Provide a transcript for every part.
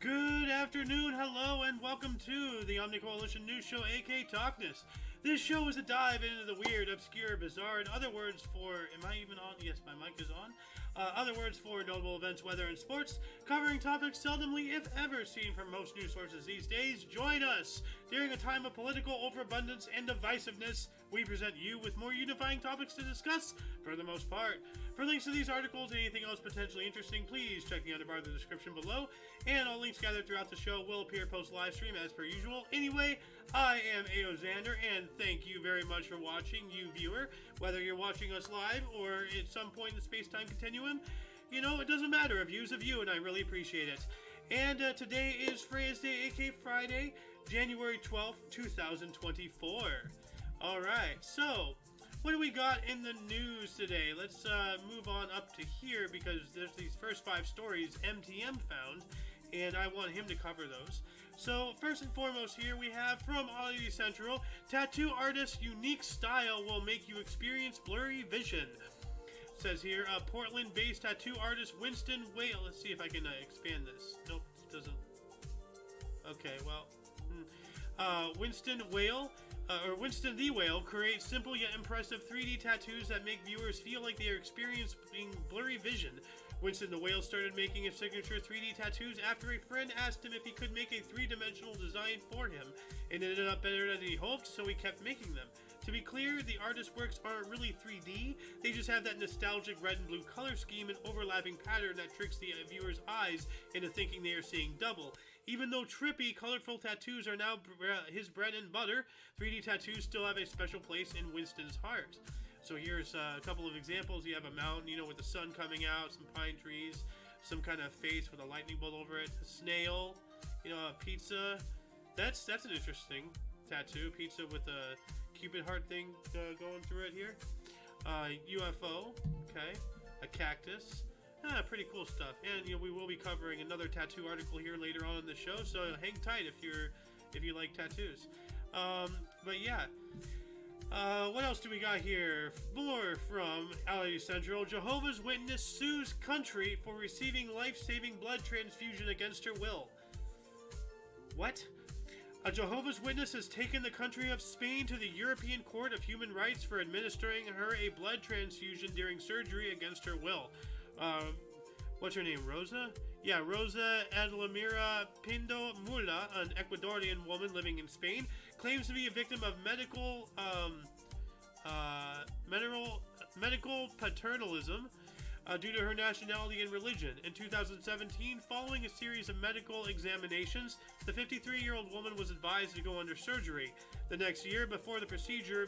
Good afternoon, hello, and welcome to the Omni Coalition News Show, aka TOCNS. This show is a dive into the weird, obscure, bizarre, in other words for... Am I even on? Yes, my mic is on. Other words for notable events, weather, and sports, covering topics seldomly, if ever, seen from most news sources these days. Join us! During a time of political overabundance and divisiveness, we present you with more unifying topics to discuss, for the most part. For links to these articles and anything else potentially interesting, please check the underbar of the description below, and all links gathered throughout the show will appear post-live stream as per usual. Anyway, I am A.O. Xander, and thank you very much for watching, you viewer. Whether you're watching us live or at some point in the space-time continuum, you know, it doesn't matter. A view's a view, and I really appreciate it. And today is Freya's Day, aka Friday, January 12th, 2024. Alright, so, what do we got in the news today? Let's move on up to here, because there's these first 5 stories MTM found, and I want him to cover those. So, first and foremost here we have from Oddity Central, tattoo artist's unique style will make you experience blurry vision. Says here, Portland-based tattoo artist Winston Whale. Let's see if I can expand this. Nope, it doesn't. Okay, well, Winston the Whale creates simple yet impressive 3D tattoos that make viewers feel like they are experiencing blurry vision. Winston the Whale started making his signature 3D tattoos after a friend asked him if he could make a 3-dimensional design for him. It ended up better than he hoped, so he kept making them. To be clear, the artist's works aren't really 3D, they just have that nostalgic red and blue color scheme and overlapping pattern that tricks the viewer's eyes into thinking they are seeing double. Even though trippy, colorful tattoos are now his bread and butter, 3D tattoos still have a special place in Winston's heart. So here's a couple of examples. You have a mountain, you know, with the sun coming out, some pine trees, some kind of face with a lightning bolt over it, a snail, you know, a pizza. That's an interesting tattoo. Pizza with a Cupid heart thing going through it here. UFO, okay, a cactus. Pretty cool stuff. And you know, we will be covering another tattoo article here later on in the show, so hang tight if you like tattoos. But yeah. What else do we got here? More from Oddity Central. Jehovah's Witness sues country for receiving life-saving blood transfusion against her will. What? A Jehovah's Witness has taken the country of Spain to the European Court of Human Rights for administering her a blood transfusion during surgery against her will. What's her name? Rosa? Yeah, Rosa Adlamira Pindo Mula, an Ecuadorian woman living in Spain, claims to be a victim of medical paternalism due to her nationality and religion. In 2017, following a series of medical examinations, the 53-year-old woman was advised to go under surgery. The next year, before the procedure,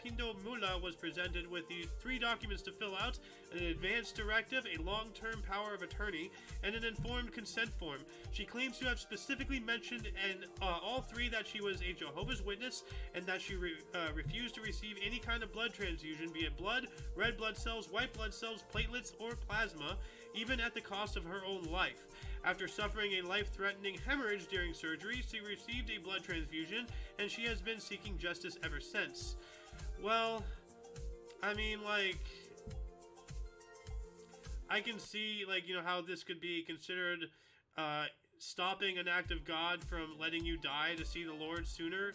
Pindo Mula was presented with the 3 documents to fill out: an advance directive, a long-term power of attorney, and an informed consent form. She claims to have specifically mentioned in all 3 that she was a Jehovah's Witness and that she refused to receive any kind of blood transfusion, be it blood, red blood cells, white blood cells, platelets, or plasma, even at the cost of her own life. After suffering a life-threatening hemorrhage during surgery, she received a blood transfusion, and she has been seeking justice ever since. Well, I mean, like, I can see, like, you know, how this could be considered stopping an act of God from letting you die to see the Lord sooner.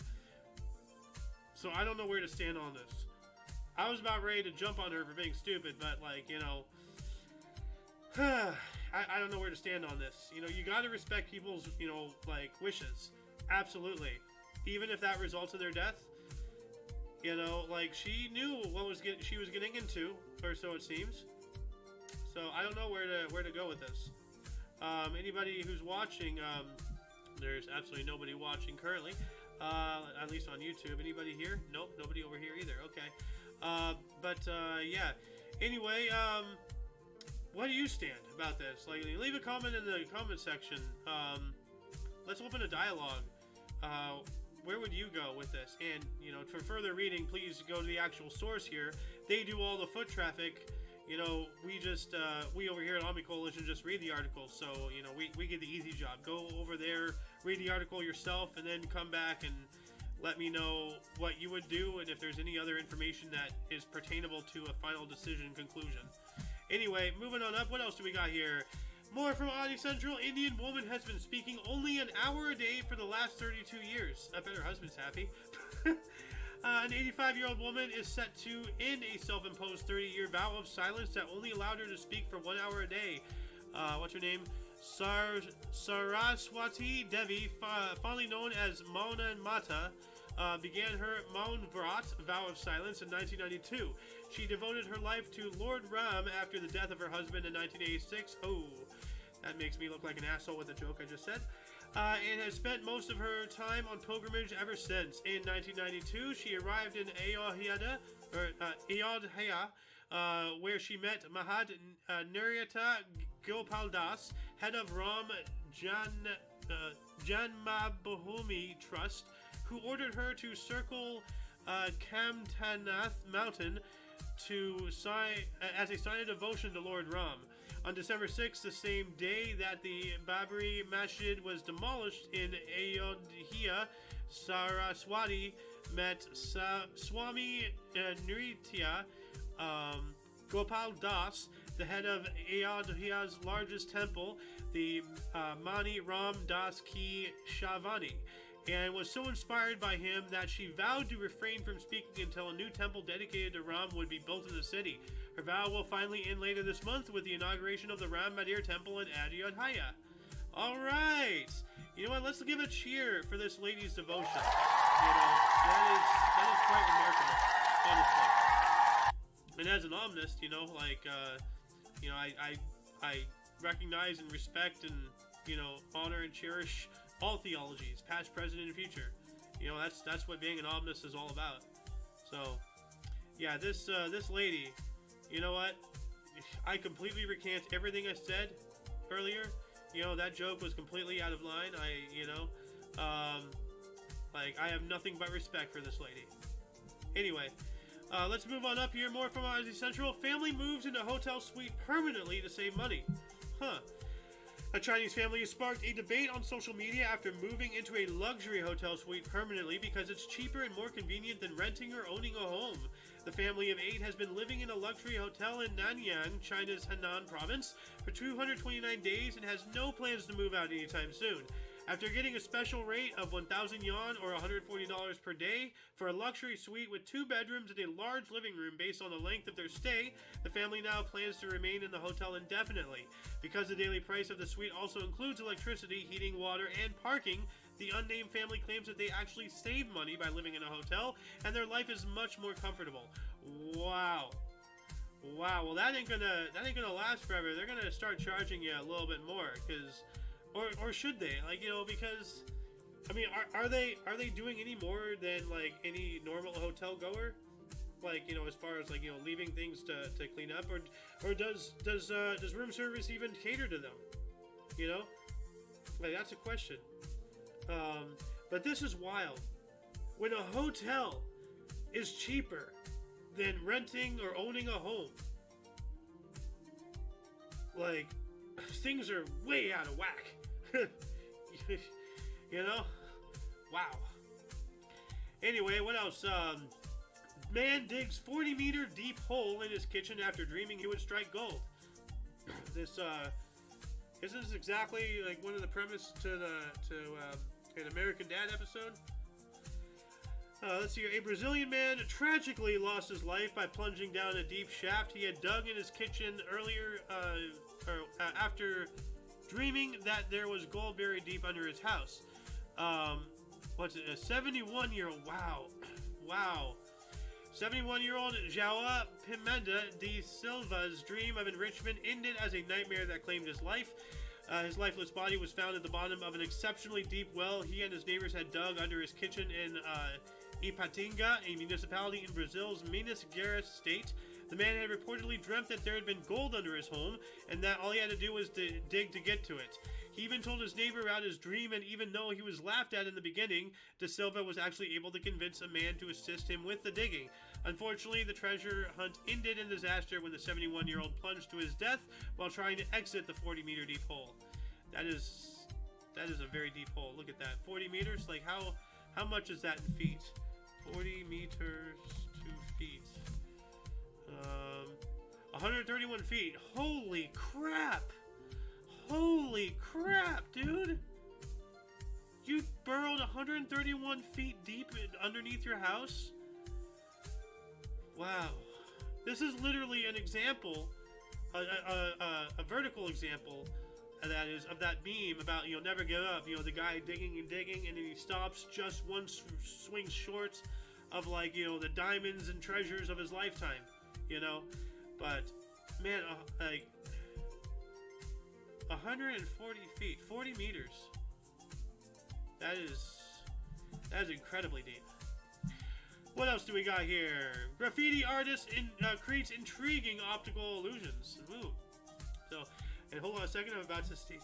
So I don't know where to stand on this. I was about ready to jump on her for being stupid, but, like, you know, I don't know where to stand on this. You know, you gotta respect people's, you know, like, wishes. Absolutely. Even if that results in their death. You know, like, she knew what she was getting into, or so it seems. So I don't know where to go with this. Anybody who's watching, there's absolutely nobody watching currently, at least on YouTube. Anybody here? Nope, nobody over here either. Okay. Yeah. Anyway, what do you stand about this? Like, leave a comment in the comment section. Let's open a dialogue. Where would you go with this? And, you know, for further reading, please go to the actual source here. They do all the foot traffic. You know, we over here at Omni Coalition just read the articles. So, you know, we get the easy job. Go over there, read the article yourself, and then come back and let me know what you would do and if there's any other information that is pertainable to a final decision conclusion. Anyway, moving on up, what else do we got here? More from Audi Central. Indian woman has been speaking only an hour a day for the last 32 years. I bet her husband's happy. An 85-year-old woman is set to end a self-imposed 30-year vow of silence that only allowed her to speak for 1 hour a day. What's her name? Saraswati Devi, fondly known as Mauna Mata, began her Maun Vrat vow of silence in 1992. She devoted her life to Lord Ram after the death of her husband in 1986. Oh, that makes me look like an asshole with the joke I just said. And has spent most of her time on pilgrimage ever since. In 1992, she arrived in Ayodhya, where she met Mahad Naryata Gopal Das, head of Ram Janmabhoomi Trust, who ordered her to circle Kamtanath Mountain as a sign of devotion to Lord Ram. On December 6th, the same day that the Babri Masjid was demolished in Ayodhya, Saraswati met Swami Nritya Gopal Das, the head of Ayodhya's largest temple, the Mani Ram Das Ki Shavani, and was so inspired by him that she vowed to refrain from speaking until a new temple dedicated to Ram would be built in the city. Her vow will finally end later this month with the inauguration of the Ram Mandir temple in Ayodhya. Alright! You know what, let's give a cheer for this lady's devotion. You know, that is quite remarkable, honestly. And as an omnist, you know, like, you know, I recognize and respect and, you know, honor and cherish all theologies, past, present, and future. You know, that's what being an omnist is all about. So, yeah, this lady, you know what? I completely recant everything I said earlier. You know, that joke was completely out of line. Like, I have nothing but respect for this lady. Anyway, let's move on up here. More from Aussie Central. Family moves into hotel suite permanently to save money. Huh. A Chinese family has sparked a debate on social media after moving into a luxury hotel suite permanently because it's cheaper and more convenient than renting or owning a home. The family of 8 has been living in a luxury hotel in Nanyang, China's Henan province, for 229 days and has no plans to move out anytime soon. After getting a special rate of 1,000 yuan or $140 per day for a luxury suite with 2 bedrooms and a large living room based on the length of their stay, the family now plans to remain in the hotel indefinitely. Because the daily price of the suite also includes electricity, heating, water, and parking, the unnamed family claims that they actually save money by living in a hotel, and their life is much more comfortable. Wow. Wow, well that ain't gonna last forever. They're gonna start charging you a little bit more, because... Or should they? Like, you know, because, I mean, are they doing any more than, like, any normal hotel goer? Like, you know, as far as, like, you know, leaving things to clean up? Or does room service even cater to them? You know? Like, that's a question. But this is wild. When a hotel is cheaper than renting or owning a home, like, things are way out of whack. You know? Wow. Anyway, what else? Man digs 40-meter deep hole in his kitchen after dreaming he would strike gold. This, isn't this exactly like one of the premise to an American Dad episode? Let's see here. A Brazilian man tragically lost his life by plunging down a deep shaft he had dug in his kitchen earlier, after dreaming that there was gold buried deep under his house. What's it? A 71-year-old. Wow. 71-year-old João Pimenta de Silva's dream of enrichment ended as a nightmare that claimed his life. His lifeless body was found at the bottom of an exceptionally deep well he and his neighbors had dug under his kitchen in Ipatinga, a municipality in Brazil's Minas Gerais state. The man had reportedly dreamt that there had been gold under his home, and that all he had to do was to dig to get to it. He even told his neighbor about his dream, and even though he was laughed at in the beginning, De Silva was actually able to convince a man to assist him with the digging. Unfortunately, the treasure hunt ended in disaster when the 71-year-old plunged to his death while trying to exit the 40-meter deep hole. That is a very deep hole. Look at that. 40 meters? Like, how much is that in feet? 40 meters to feet. 131 feet. Holy crap! Holy crap, dude! You burrowed 131 feet deep underneath your house? Wow. This is literally an example, a vertical example, that is, of that meme about, never give up. The guy digging and digging, and then he stops just one swing short of, like, the diamonds and treasures of his lifetime, But, man, like, 140 feet, 40 meters. That is incredibly deep. What else do we got here? Graffiti artist creates intriguing optical illusions. Ooh. So, and hold on a second, I'm about to sneeze.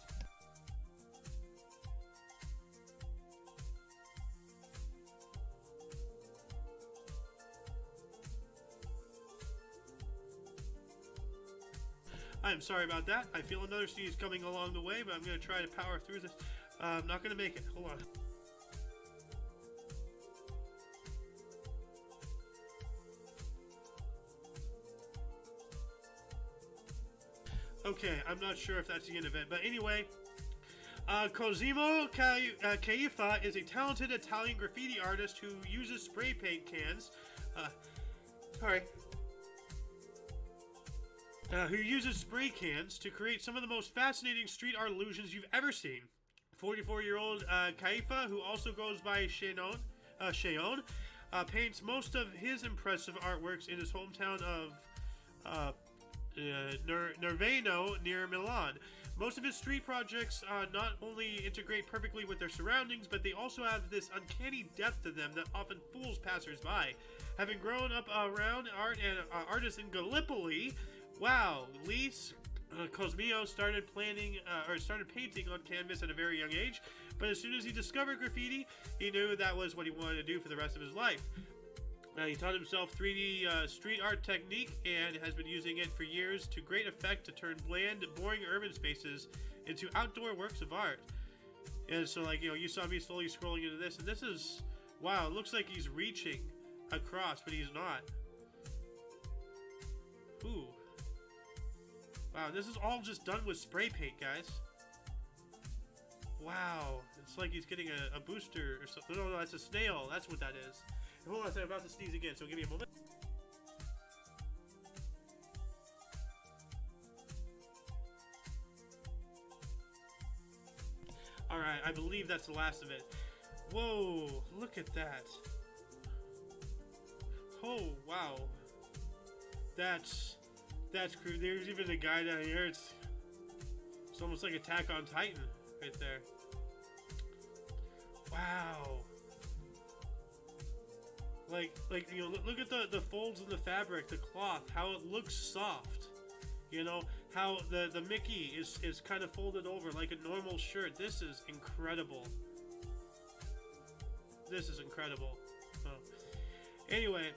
I'm sorry about that. I feel another sneeze coming along the way, but I'm going to try to power through this. I'm not going to make it. Hold on. Okay, I'm not sure if that's the end of it, but anyway, Cosimo Caifa is a talented Italian graffiti artist who uses spray paint cans. Who uses spray cans to create some of the most fascinating street art illusions you've ever seen. 44-year-old Caifa, who also goes by Sheon, paints most of his impressive artworks in his hometown of Nervano near Milan. Most of his street projects not only integrate perfectly with their surroundings, but they also have this uncanny depth to them that often fools passersby. Having grown up around art and artists in Gallipoli, wow, Lise Cosmio started painting on canvas at a very young age, but as soon as he discovered graffiti, he knew that was what he wanted to do for the rest of his life. He taught himself 3D street art technique and has been using it for years to great effect to turn bland, boring urban spaces into outdoor works of art. And so, like, you saw me slowly scrolling into this, and this is, wow, it looks like he's reaching across, but he's not. Ooh. Wow, this is all just done with spray paint, guys. Wow, it's like he's getting a booster or something. No, that's a snail. That's what that is. Hold on a second, I'm about to sneeze again, so give me a moment. Alright, I believe that's the last of it. Whoa, look at that. Oh, wow. That's crude. There's even a guy down here. It's almost like Attack on Titan right there. Wow. Like look at the folds in the fabric, the cloth, how it looks soft. How the Mickey is kind of folded over like a normal shirt. This is incredible. This is incredible. Oh. Anyway,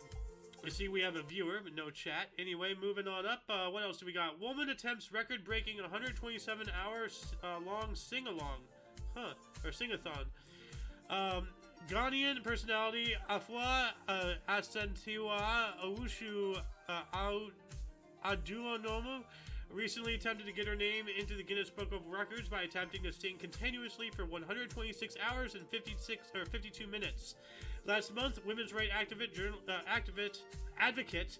I see we have a viewer, but no chat. Anyway, moving on up. What else do we got? Woman attempts record-breaking 127 hours long sing-along. Or sing-a-thon. Ghanaian personality Afua Asantewaa Owusu Aduonomo recently attempted to get her name into the Guinness Book of Records by attempting to sing continuously for 126 hours and 52 minutes. Last month, women's rights advocate,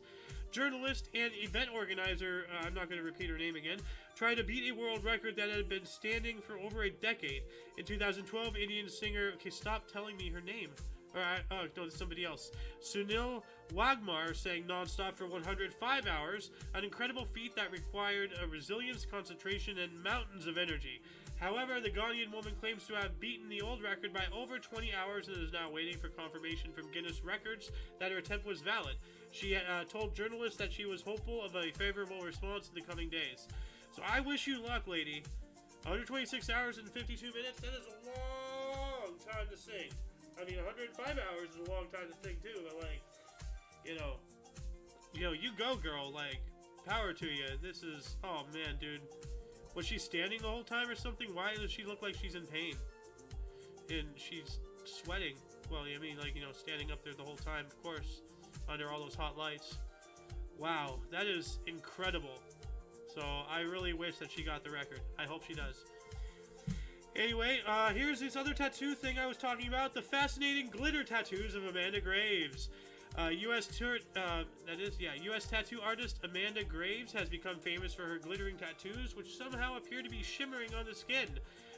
journalist, and event organizer, I'm not going to repeat her name again, tried to beat a world record that had been standing for over a decade. In 2012, Indian singer, okay, stop telling me her name. No, it's somebody else. Sunil Wagmar sang non-stop for 105 hours, an incredible feat that required a resilience, concentration, and mountains of energy. However, the Ghanaian woman claims to have beaten the old record by over 20 hours and is now waiting for confirmation from Guinness Records that her attempt was valid. She told journalists that she was hopeful of a favorable response in the coming days. So I wish you luck, lady. 126 hours and 52 minutes, that is a long time to sing. I mean, 105 hours is a long time to sing too, but like, you go, girl, like, power to you. This is, oh man, dude. Was she standing the whole time or something? Why does she look like she's in pain? And she's sweating. Well, I mean, like, standing up there the whole time, of course, under all those hot lights. Wow, that is incredible. So I really wish that she got the record. I hope she does. Anyway, here's this other tattoo thing I was talking about: the fascinating glitter tattoos of Amanda Graves. U.S. tattoo artist Amanda Graves has become famous for her glittering tattoos, which somehow appear to be shimmering on the skin.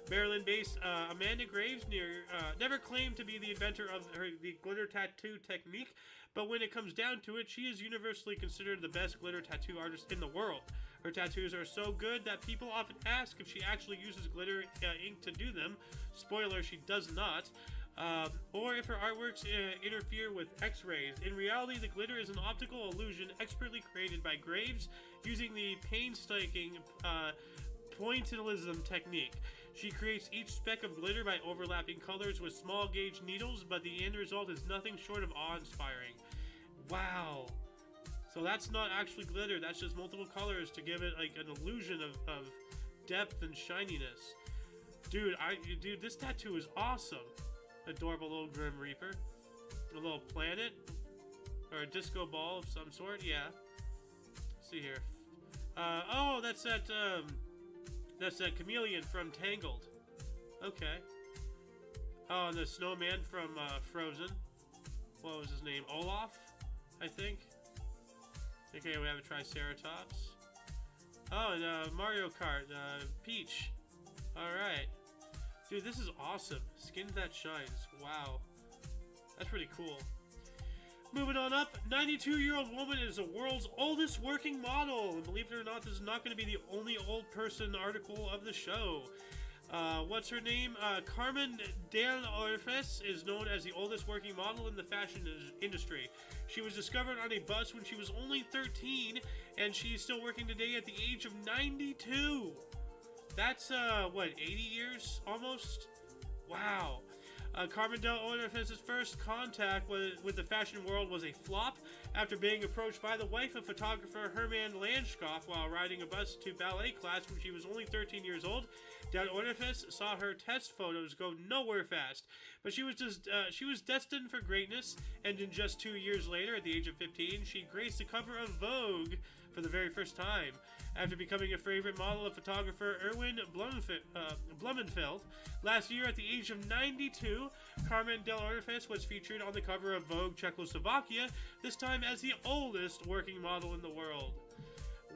Maryland-based Amanda Graves never claimed to be the inventor of the glitter tattoo technique, but when it comes down to it, she is universally considered the best glitter tattoo artist in the world. Her tattoos are so good that people often ask if she actually uses glitter ink to do them. Spoiler, she does not. Or if her artworks interfere with X-rays. In reality, the glitter is an optical illusion expertly created by Graves using the painstaking pointillism technique. She creates each speck of glitter by overlapping colors with small gauge needles, but the end result is nothing short of awe-inspiring. Wow. So that's not actually glitter, that's just multiple colors to give it like an illusion of depth and shininess. Dude, this tattoo is awesome. Adorable little Grim Reaper. A little planet. Or a disco ball of some sort, yeah. Let's see here. Oh, that's that chameleon from Tangled. Okay. Oh, and the snowman from Frozen. What was his name? Olaf, I think. Okay, we have a Triceratops. Oh, and Mario Kart, Peach. Alright. Dude, this is awesome. Skin that shines. Wow. That's pretty cool. Moving on up, 92-year-old woman is the world's oldest working model. And believe it or not, this is not going to be the only old person article of the show. What's her name? Carmen Del Orfes is known as the oldest working model in the fashion industry. She was discovered on a bus when she was only 13, and she's still working today at the age of 92. That's, what, 80 years almost? Wow. Carmen Del Orfes' first contact with the fashion world was a flop after being approached by the wife of photographer Herman Landskopf while riding a bus to ballet class when she was only 13 years old. Del Orfes saw her test photos go nowhere fast, but she was destined for greatness, and in just 2 years later, at the age of 15, she graced the cover of Vogue for the very first time. After becoming a favorite model of photographer Erwin Blumenfeld, last year at the age of 92, Carmen Del Orfes was featured on the cover of Vogue Czechoslovakia, this time as the oldest working model in the world.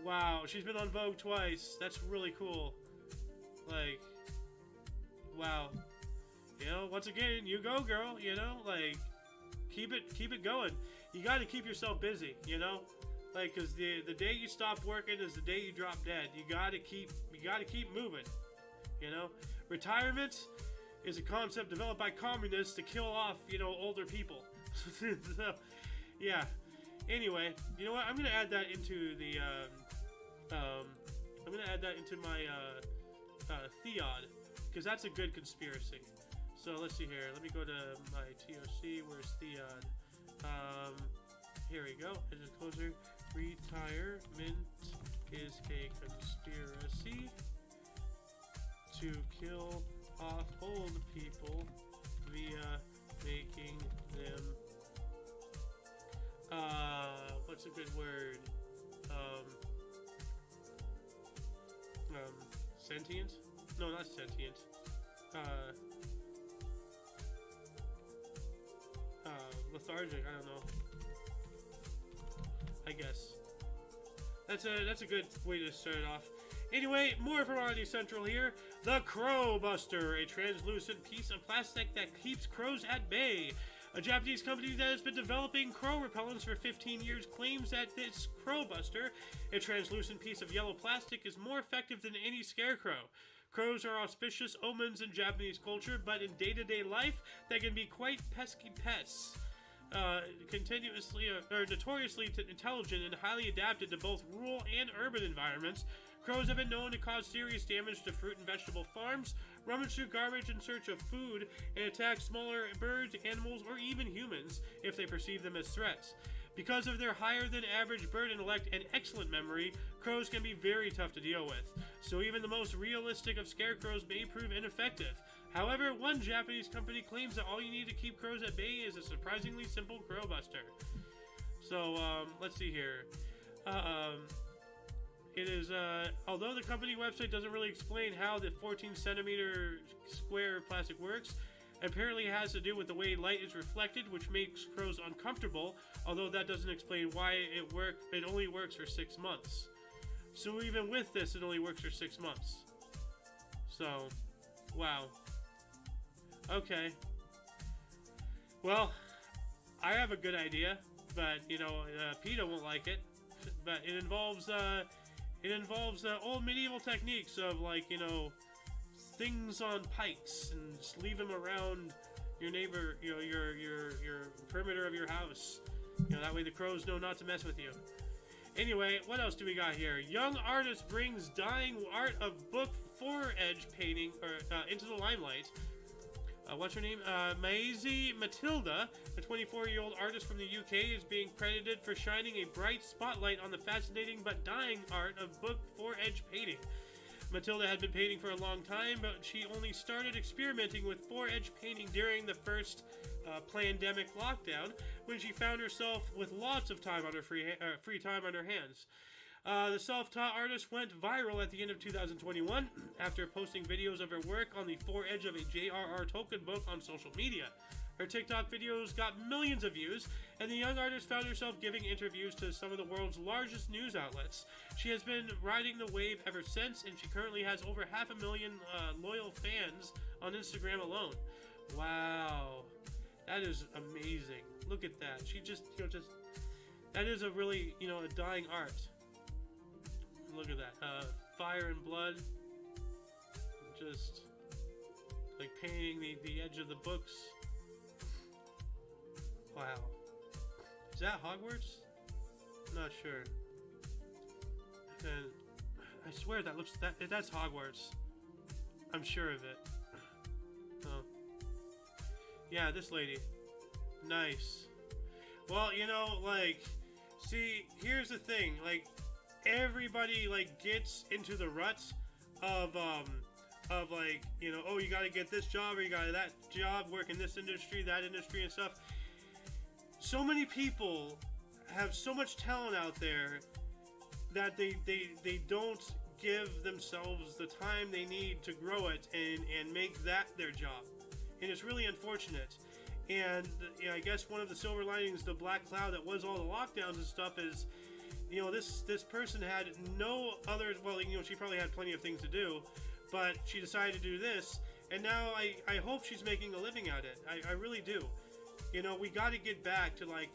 Wow, she's been on Vogue twice. That's really cool. Like, wow. You know, once again, you go, girl. You know, like, keep it going. You got to keep yourself busy. You know. Like, cause the day you stop working is the day you drop dead. You gotta keep moving. You know, retirement is a concept developed by communists to kill off, you know, older people. So, yeah. Anyway, you know what? I'm gonna add that into the I'm gonna add that into my theod, because that's a good conspiracy. So let's see here. Let me go to my TOC. Where's theod? Here we go. I just closer. Retirement is a conspiracy to kill off old people via making them what's a good word? Sentient? No, not sentient. Lethargic, I don't know. I guess. That's a good way to start it off. Anyway, more Variety Central here. The Crow Buster, a translucent piece of plastic that keeps crows at bay. A Japanese company that has been developing crow repellents for 15 years claims that this Crow Buster, a translucent piece of yellow plastic, is more effective than any scarecrow. Crows are auspicious omens in Japanese culture, but in day-to-day life, they can be quite pesky pests. Notoriously intelligent and highly adapted to both rural and urban environments, crows have been known to cause serious damage to fruit and vegetable farms, rummage through garbage in search of food, and attack smaller birds, animals, or even humans if they perceive them as threats. Because of their higher-than-average bird intellect and excellent memory, crows can be very tough to deal with, so even the most realistic of scarecrows may prove ineffective. However, one Japanese company claims that all you need to keep crows at bay is a surprisingly simple crow buster. So, let's see here. it is, although the company website doesn't really explain how the 14 centimeter square plastic works, apparently it has to do with the way light is reflected, which makes crows uncomfortable, although that doesn't explain why it only works for 6 months. So even with this, it only works for 6 months. So, wow. Okay. Well, I have a good idea, but, you know, PETA won't like it. But it involves old medieval techniques of, like, you know, things on pikes and just leave them around your neighbor, you know, your perimeter of your house. You know, that way the crows know not to mess with you. Anyway, what else do we got here? Young artist brings dying art of book foredge painting into the limelight. What's her name? Maisie Matilda, a 24-year-old artist from the UK, is being credited for shining a bright spotlight on the fascinating but dying art of book foredge painting. Matilda had been painting for a long time, but she only started experimenting with foredge painting during the first pandemic lockdown, when she found herself with lots of time on her free time on her hands. The self-taught artist went viral at the end of 2021 after posting videos of her work on the foredge of a J.R.R. Tolkien book on social media. Her TikTok videos got millions of views, and the young artist found herself giving interviews to some of the world's largest news outlets. She has been riding the wave ever since, and she currently has over 500,000 loyal fans on Instagram alone. Wow, that is amazing. Look at that. She just, you know, that is a really, you know, a dying art. Look at that. Fire and blood. Just like painting the edge of the books. Wow. Is that Hogwarts? Not sure. And I swear that's Hogwarts. I'm sure of it. Oh. Yeah, this lady. Nice. Well, you know, like, see, here's the thing, like, everybody, like, gets into the ruts of like, you know, oh, you gotta get this job, or you got that job, work in this industry, that industry, and stuff. So many people have so much talent out there that they don't give themselves the time they need to grow it and make that their job. And it's really unfortunate. And, you know, I guess one of the silver linings, the black cloud that was all the lockdowns and stuff, is, you know, this person had no other, well, you know, she probably had plenty of things to do, but she decided to do this, and now I hope she's making a living at it. I really do. You know, we got to get back to like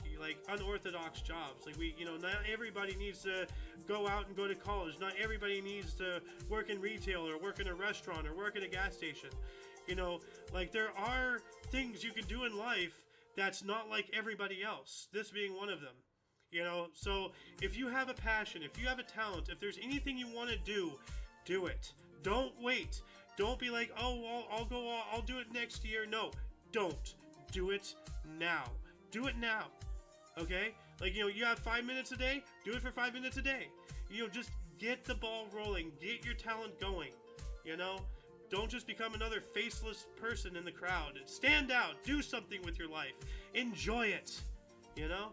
unorthodox jobs. Like, we, you know, not everybody needs to go out and go to college. Not everybody needs to work in retail or work in a restaurant or work at a gas station. You know, like, there are things you can do in life that's not like everybody else. This being one of them. You know, so if you have a passion, if you have a talent, if there's anything you want to do, do it. Don't wait. Don't be like, oh, I'll do it next year. No, don't. Do it now. Do it now. Okay? Like, you know, you have 5 minutes a day, do it for 5 minutes a day. You know, just get the ball rolling. Get your talent going. You know? Don't just become another faceless person in the crowd. Stand out. Do something with your life. Enjoy it. You know?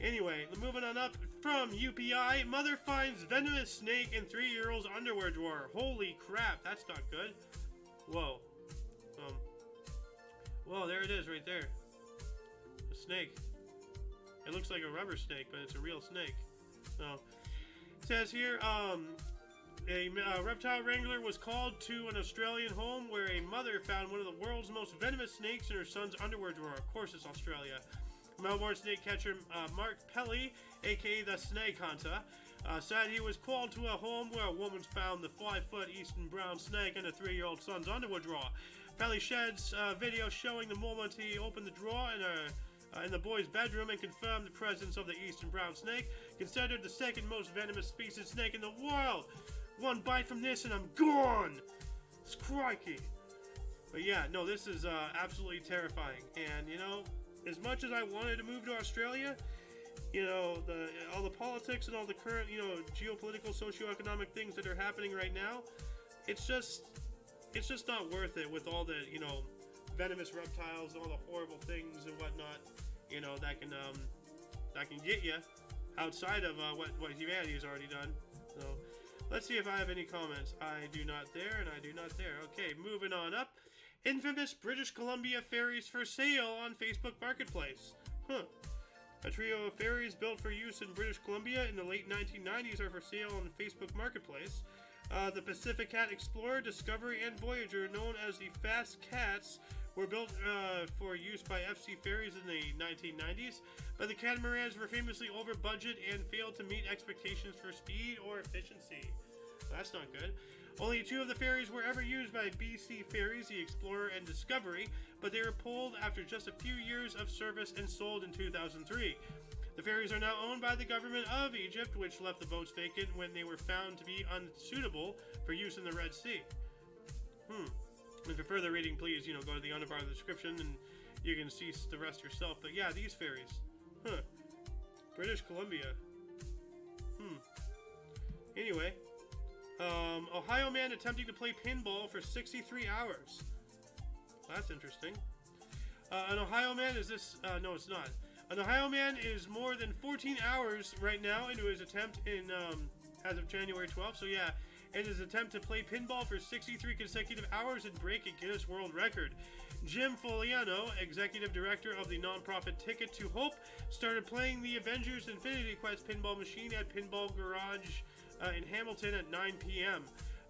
Anyway, moving on up from UPI, mother finds venomous snake in 3-year-old's underwear drawer. Holy crap, that's not good. Whoa. Whoa, there it is right there. A snake. It looks like a rubber snake, but it's a real snake. So, it says here, a reptile wrangler was called to an Australian home where a mother found one of the world's most venomous snakes in her son's underwear drawer. Of course, it's Australia. Melbourne snake catcher Mark Pelly, aka the Snake Hunter, said he was called to a home where a woman found the 5-foot eastern brown snake in a 3-year-old son's underwear drawer. Pelly sheds video showing the moment he opened the drawer in the boy's bedroom and confirmed the presence of the eastern brown snake, considered the second most venomous species snake in the world. One bite from this and I'm gone. It's crikey. But yeah, no, this is absolutely terrifying. And, you know, as much as I wanted to move to Australia, you know, all the politics and all the current, you know, geopolitical, socioeconomic things that are happening right now, it's just not worth it with all the, you know, venomous reptiles and all the horrible things and whatnot, you know, that can get you outside of what humanity has already done. So, let's see if I have any comments. I do not there, and I do not there. Okay, moving on up. Infamous British Columbia ferries for sale on Facebook Marketplace. Huh. A trio of ferries built for use in British Columbia in the late 1990s are for sale on Facebook Marketplace. The Pacific Cat Explorer, Discovery, and Voyager, known as the Fast Cats, were built for use by FC Ferries in the 1990s, but the catamarans were famously over budget and failed to meet expectations for speed or efficiency. That's not good. Only 2 of the ferries were ever used by BC Ferries, the Explorer and Discovery, but they were pulled after just a few years of service and sold in 2003. The ferries are now owned by the government of Egypt, which left the boats vacant when they were found to be unsuitable for use in the Red Sea. And for further reading, please, go to the underbar of the description and you can see the rest yourself. But yeah, these ferries. British Columbia. Anyway. Ohio man attempting to play pinball for 63 hours. That's interesting. An Ohio man is this... no, it's not. An Ohio man is more than 14 hours right now into his attempt in, as of January 12th. So yeah, in his attempt to play pinball for 63 consecutive hours and break a Guinness World Record. Jim Foliano, executive director of the nonprofit Ticket to Hope, started playing the Avengers Infinity Quest pinball machine at Pinball Garage in Hamilton at 9 p.m.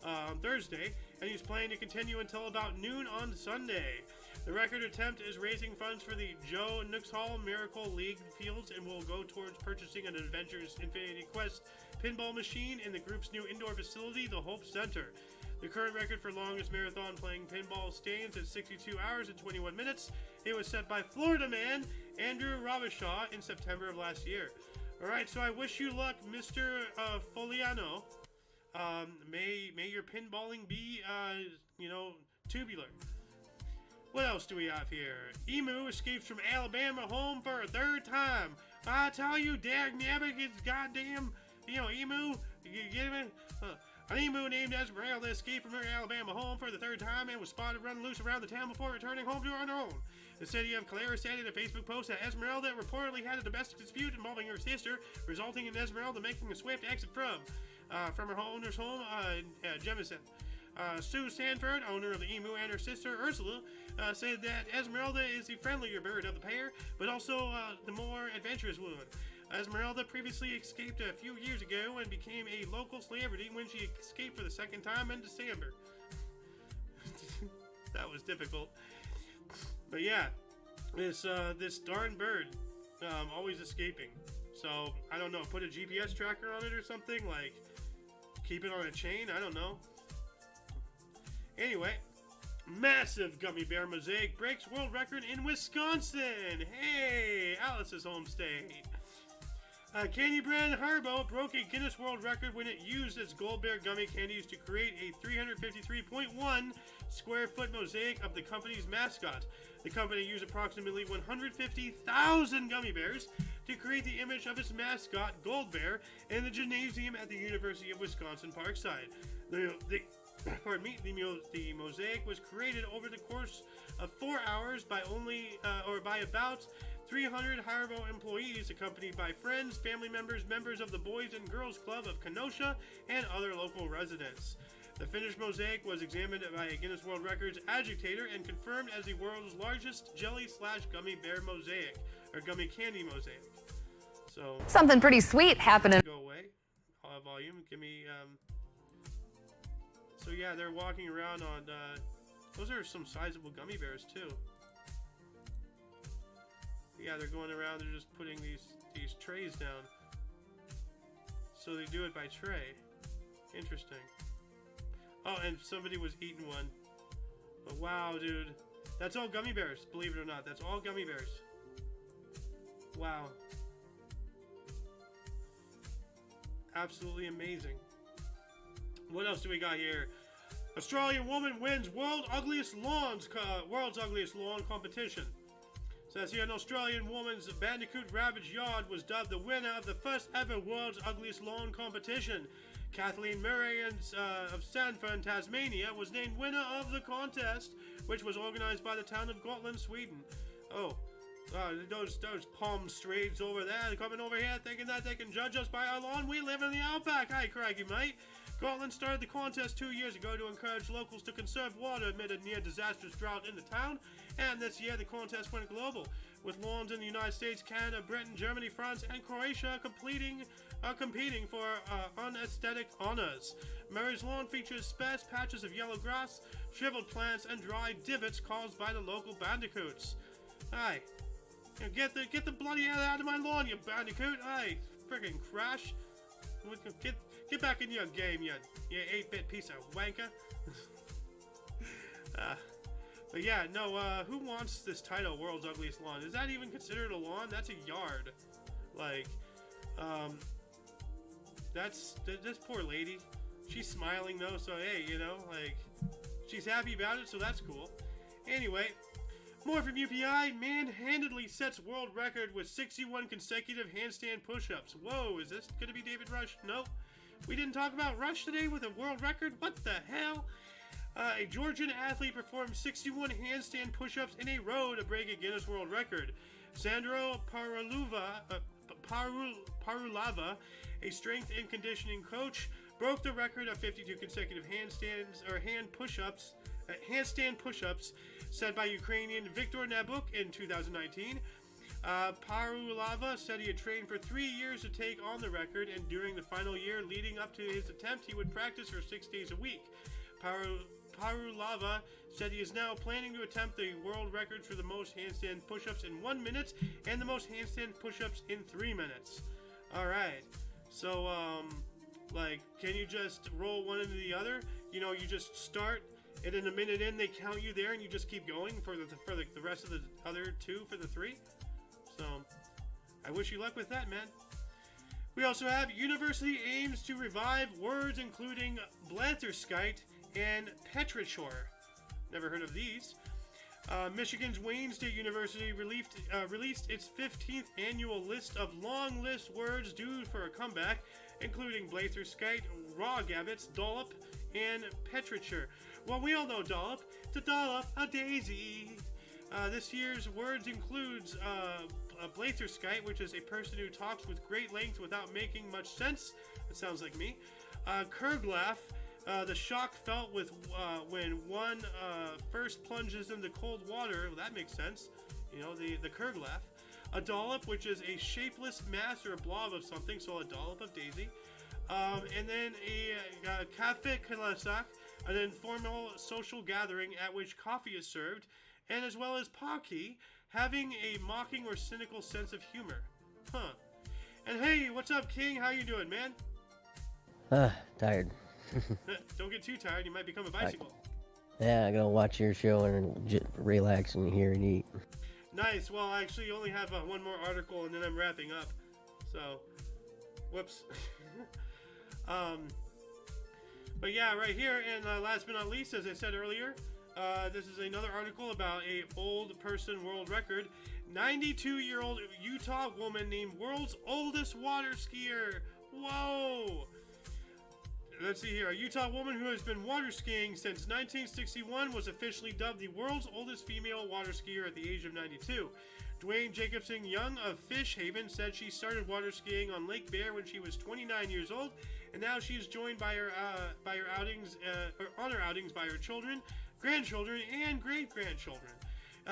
On Thursday, and he's planning to continue until about noon on Sunday. The record attempt is raising funds for the Joe Nuxhall Miracle League Fields and will go towards purchasing an Avengers Infinity Quest pinball machine in the group's new indoor facility, the Hope Center. The current record for longest marathon playing pinball stands at 62 hours and 21 minutes. It was set by Florida man Andrew Robishaw in September of last year. Alright, so I wish you luck, Mr. Foliano. May your pinballing be, tubular. What else do we have here? Emu escapes from Alabama home for a 3rd time. I tell you, dagnabbit, it's goddamn, emu. You get me? An emu named Esmeralda escaped from her Alabama home for the 3rd time and was spotted running loose around the town before returning home to her own. The city of Calera said in a Facebook post that Esmeralda reportedly had a domestic dispute involving her sister, resulting in Esmeralda making a swift exit from her owner's home, Jemison. Sue Sanford, owner of the emu, and her sister Ursula said that Esmeralda is the friendlier bird of the pair, but also the more adventurous one. Esmeralda previously escaped a few years ago and became a local celebrity when she escaped for the 2nd time in December. That was difficult. But yeah, this darn bird always escaping. So, I don't know, put a GPS tracker on it or something, like keep it on a chain, I don't know. Anyway, massive gummy bear mosaic breaks world record in Wisconsin. Hey, Alice's home state. Candy brand Haribo broke a Guinness World Record when it used its gold bear gummy candies to create a 353.1 square foot mosaic of the company's mascot. The company used approximately 150,000 gummy bears to create the image of its mascot, Gold Bear, in the gymnasium at the University of Wisconsin Parkside. The mosaic was created over the course of 4 hours by about 300 Haribo employees, accompanied by friends, family members, members of the Boys and Girls Club of Kenosha, and other local residents. The finished mosaic was examined by a Guinness World Records agitator and confirmed as the world's largest jelly/gummy bear mosaic, or gummy candy mosaic. So something pretty sweet happening. Go away. I'll have volume. Give me. So yeah, they're walking around on. Those are some sizable gummy bears too. Yeah, they're going around. They're just putting these trays down. So they do it by tray. Interesting. Oh, and somebody was eating one. But wow, dude. That's all gummy bears, believe it or not. That's all gummy bears. Wow. Absolutely amazing. What else do we got here? Australian woman wins world's ugliest lawn competition. Says here, an Australian woman's Bandicoot Ravage yard was dubbed the winner of the first ever world's ugliest lawn competition. Kathleen Murray of Sandford, Tasmania, was named winner of the contest, which was organized by the town of Gotland, Sweden. Oh, Those palm straights over there coming over here thinking that they can judge us by our lawn. We live in the outback. Hi, crikey, mate. Scotland started the contest 2 years ago to encourage locals to conserve water amid a near disastrous drought in the town, and this year the contest went global, with lawns in the United States, Canada, Britain, Germany, France, and Croatia competing for unaesthetic honors. Murray's lawn features sparse patches of yellow grass, shriveled plants, and dry divots caused by the local bandicoots. Aye. Get the bloody hell out of my lawn, you bandicoot! Aye, friggin' crash! Get back in your game, you 8-bit piece of wanker! But yeah, no, who wants this title, World's Ugliest Lawn? Is that even considered a lawn? That's a yard. Like, this poor lady. She's smiling though, so hey, you know, like, she's happy about it, so that's cool. Anyway, more from UPI. Man handedly sets world record with 61 consecutive handstand push-ups. Whoa, is this gonna be David Rush? Nope. We didn't talk about Rush today with a world record? What the hell? A Georgian athlete performed 61 handstand push-ups in a row to break a Guinness World Record. Sandro Parulava, a strength and conditioning coach, broke the record of 52 consecutive handstand push-ups set by Ukrainian Viktor Nabuk in 2019. Parulava said he had trained for 3 years to take on the record, and during the final year leading up to his attempt, he would practice for 6 days a week. Parulava said he is now planning to attempt the world records for the most handstand push-ups in 1 minute and the most handstand push-ups in 3 minutes. Alright, so, like, can you just roll one into the other? You know, you just start, and in a minute in, they count you there, and you just keep going for the rest of the other 2 for the 3. So, I wish you luck with that, man. We also have university aims to revive words including blatherskite and petrichor. Never heard of these. Michigan's Wayne State University released its 15th annual list of long list words due for a comeback, including blatherskite, raw gabbets, dollop, and petrichor. Well, we all know dollop. It's a dollop, a daisy. This year's words includes blatherskite, which is a person who talks with great length without making much sense. It sounds like me. Kerglaff, the shock felt with when one first plunges into cold water. Well, that makes sense. You know, the Kerglaff. A dollop, which is a shapeless mass or a blob of something, so a dollop of daisy. And then a cafe kalasak, an informal social gathering at which coffee is served, and as well as Pocky, having a mocking or cynical sense of humor. Huh. And hey, what's up, King? How you doing, man? Tired. Don't get too tired. You might become a bicycle. Yeah, I'm gonna watch your show and just relax and hear and eat. Nice. Well, I actually only have one more article, and then I'm wrapping up. So, whoops. But yeah, right here, and last but not least, as I said earlier, this is another article about a old person world record. 92-year-old Utah woman named world's oldest water skier. Whoa! Let's see here. A Utah woman who has been water skiing since 1961 was officially dubbed the world's oldest female water skier at the age of 92. Dwayne Jacobson Young of Fish Haven said she started water skiing on Lake Bear when she was 29 years old, and now she is joined by her outings by her children, grandchildren, and great-grandchildren.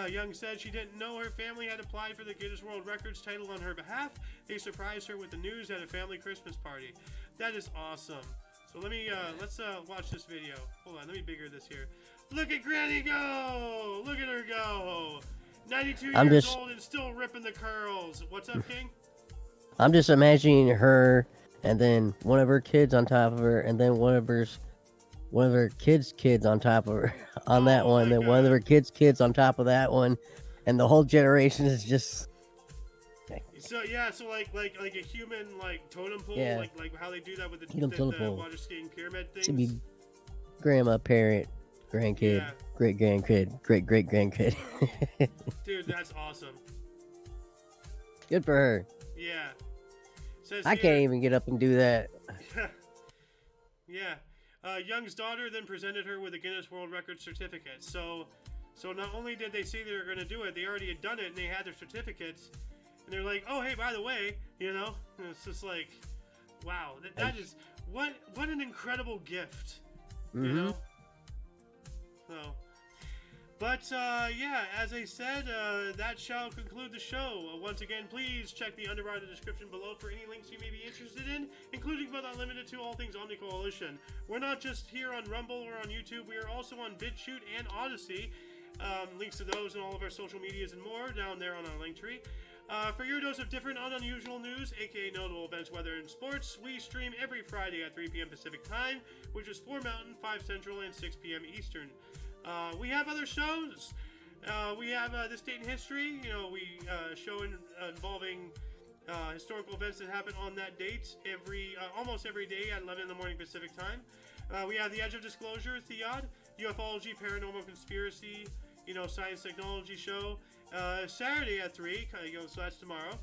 Young said she didn't know her family had applied for the Guinness World Records title on her behalf. They surprised her with the news at a family Christmas party. That is awesome. So let's watch this video. Hold on, let me bigger this here. Look at Granny go! Look at her go! 92 years old and still ripping the curls. What's up, King? I'm just imagining her and then one of her kids on top of her, and then one of her kids on top of her on that one, then one of her kids on top of that one, and the whole generation is just. So yeah, so like a human totem pole, yeah. like how they do that with the water skiing pyramid things. Should be grandma, parent, grandkid, yeah. Great grandkid, great grandkid. Dude, that's awesome. Good for her. Yeah. I can't even get up and do that. Yeah. Young's daughter then presented her with a Guinness World Records certificate. So So not only did they say they were going to do it, they already had done it, and they had their certificates. And they're like, oh, hey, by the way, you know? And it's just like, wow, that is, what an incredible gift, you know? So, but, yeah, as I said, that shall conclude the show. Once again, please check the underbar in the description below for any links you may be interested in, including but not limited to all things Omni Coalition. We're not just here on Rumble or on YouTube, we are also on BitChute and Odyssey. Links to those and all of our social medias and more down there on our link tree. For your dose of different and unusual news, aka notable events, weather, and sports, we stream every Friday at 3 p.m. Pacific Time, which is 4 Mountain, 5 Central, and 6 p.m. Eastern. We have other shows. We have This Date in History. You know, we show involving historical events that happen on that date almost every day at 11 in the morning Pacific Time. We have The Edge of Disclosure, Theod, ufology, paranormal conspiracy, you know, science technology show. Saturday at 3, so that's tomorrow.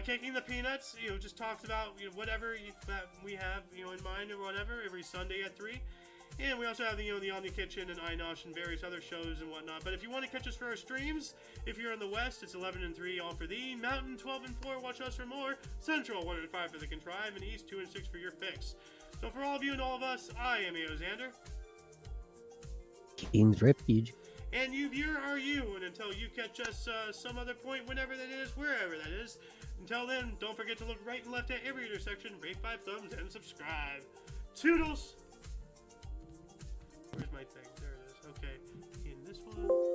Kicking the Peanuts, you know, just talks about, you know, whatever that we have, you know, in mind or whatever, every Sunday at 3. And we also have, you know, the Omni Kitchen and iNosh and various other shows and whatnot. But if you want to catch us for our streams, if you're in the West, it's 11 and 3, all for thee. Mountain, 12 and 4, watch us for more. Central, 1 and 5 for the Contrive. And East, 2 and 6 for your fix. So for all of you and all of us, I am Xander. King's Refuge. And you, viewer, are you. And until you catch us some other point, whenever that is, wherever that is. Until then, don't forget to look right and left at every intersection, rate 5 thumbs, and subscribe. Toodles! Where's my thing? There it is. Okay. In this one.